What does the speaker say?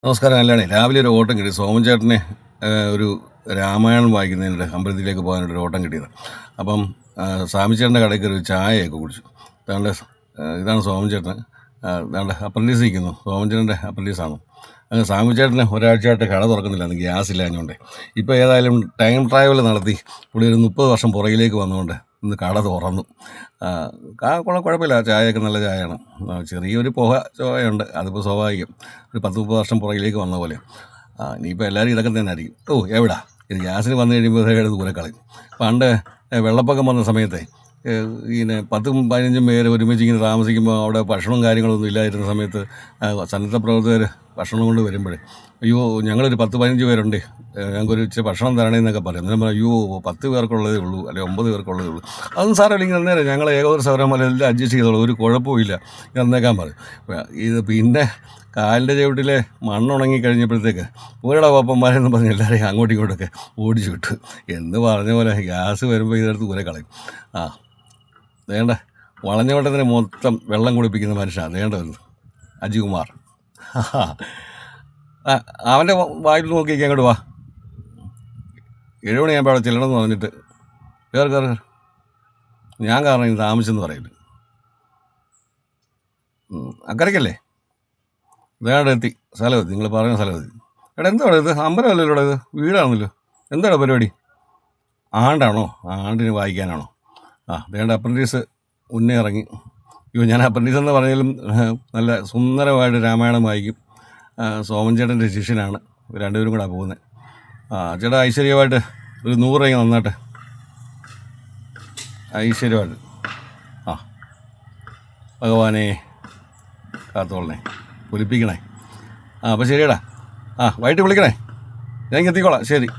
നമസ്കാരം. കല്യാണി രാവിലെ ഒരു ഓട്ടം കിട്ടി. സോമൻ ചേട്ടനെ ഒരു രാമായണം വായിക്കുന്നതിനിടെ അമ്പലത്തിലേക്ക് പോകാനായിട്ട് ഒരു ഓട്ടം കിട്ടിയത്. അപ്പം സ്വാമിച്ചേട്ടൻ്റെ കടയിൽ കയറി ഒരു ചായയൊക്കെ കുടിച്ചു. അതാണ്ട് ഇതാണ് സോമൻ ചേട്ടൻ. അതാണ്ട് അപ്രൻറ്റീസ് നിൽക്കുന്നു. സോമൻ ചേട്ടൻ്റെ അപ്രൻറ്റീസാണ്. അങ്ങ് സ്വാമിച്ചേട്ടന് ഒരാഴ്ചയായിട്ട് കട തുറക്കുന്നില്ല, അന്ന് ഗ്യാസ് ഇല്ലാഞ്ഞുകൊണ്ട്. ഇപ്പോൾ ഏതായാലും ടൈം ട്രാവൽ നടത്തി പുള്ളി ഒരു 30 വർഷം പുറകിലേക്ക് വന്നുകൊണ്ട് ഇന്ന് കട തുറന്നു. കുഴപ്പമില്ല, ചായയൊക്കെ നല്ല ചായയാണ്. ചെറിയൊരു പുക ചോയുണ്ട്, അതിപ്പോൾ സ്വാഭാവികം. ഒരു 10-30 വർഷം പുറകിലേക്ക് വന്ന പോലെ. ഇനിയിപ്പോൾ എല്ലാവരും ഇതൊക്കെ തന്നെ ആയിരിക്കും. എവിടാ ഇത് ഗ്യാസിന് വന്നു കഴിയുമ്പോൾ ദൂരെ കളയും. പണ്ട് വെള്ളപ്പൊക്കം വന്ന സമയത്തെ ഇങ്ങനെ 10-15 പേര് ഒരുമിച്ച് ഇങ്ങനെ താമസിക്കുമ്പോൾ അവിടെ ഭക്ഷണവും കാര്യങ്ങളൊന്നും ഇല്ലായിരുന്ന സമയത്ത് സന്നദ്ധ പ്രവർത്തകർ ഭക്ഷണം കൊണ്ട് വരുമ്പോഴേ, അയ്യോ ഞങ്ങളൊരു 10-15 പേരുണ്ട്, ഞങ്ങൾക്കൊരു ഇച്ചിരി ഭക്ഷണം തരണേന്നൊക്കെ പറയും. അന്നേരം പറയും, അയ്യോ 10 പേർക്കുള്ളതേ ഉള്ളൂ, അല്ലെങ്കിൽ 9 പേർക്കുള്ളതേ ഉള്ളൂ. അതൊന്നും സാരമില്ല, ഇങ്ങനെ അന്നേരം ഞങ്ങൾ ഏകോദര സൗരമല്ല എല്ലാം അഡ്ജസ്റ്റ് ചെയ്തോളൂ, ഒരു കുഴപ്പമില്ല, തന്നേക്കാൻ പറയും. ഇത് പിന്നെ കാലിൻ്റെ ചവിട്ടിലെ മണ്ണുണങ്ങി കഴിഞ്ഞപ്പോഴത്തേക്ക് ഒരിടെ പാപ്പന്മാരെന്ന് പറഞ്ഞ് എല്ലാവരെയും അങ്ങോട്ടും ഇങ്ങോട്ടൊക്കെ ഓടിച്ചു വിട്ടു. എന്ന് പറഞ്ഞ പോലെ ഗ്യാസ് വരുമ്പോൾ ഇതെടുത്ത് ദൂരെ കളയും. വേണ്ട വളഞ്ഞവട്ടത്തിന് മൊത്തം വെള്ളം കുടിപ്പിക്കുന്ന മനുഷ്യനാണ് വേണ്ട വരുന്നത് അജികുമാർ. അവൻ്റെ വായിൽ നോക്കിയിരിക്കാൻ അങ്ങോട്ട് വാ. 7 മണിയാകുമ്പോൾ അവിടെ ചെല്ലണമെന്ന് പറഞ്ഞിട്ട് കയറി. ഞാൻ കാരണം ഇത് താമസിച്ചെന്ന് പറയില്ല. അക്കരയ്ക്കല്ലേ? വേണ്ട എത്തി, സ്ഥലമെത്തി, നിങ്ങൾ പറയുന്ന സ്ഥലമെത്തി. എന്താണ് ഇത്? അമ്പലമല്ലല്ലോ ഇത്, വീടാണല്ലോ. എന്താണ് പരിപാടി? ആണ്ടാണോ? ആണ്ടിന് വായിക്കാനാണോ? വേണ്ട അപ്രൻറ്റീസ് മുന്നേ ഇറങ്ങി. ഞാൻ അപ്രൻറ്റീസ് എന്ന് പറഞ്ഞാലും നല്ല സുന്ദരമായിട്ട് രാമായണം വായിക്കും. സോമൻ ചേട്ടൻ്റെ ശിഷ്യനാണ്. രണ്ടുപേരും കൂടെ പോകുന്നത്. ചേട്ടാ ഐശ്വര്യമായിട്ട് ഒരു 100 രൂപ നന്നാട്ടെ, ഐശ്വര്യമായിട്ട്. ഭഗവാനെ കാത്തോളണേ, പൊലിപ്പിക്കണേ. അപ്പോൾ ശരിയടാ. വൈകിട്ട് വിളിക്കണേ, ഞാൻ എത്തിക്കോളാം. ശരി.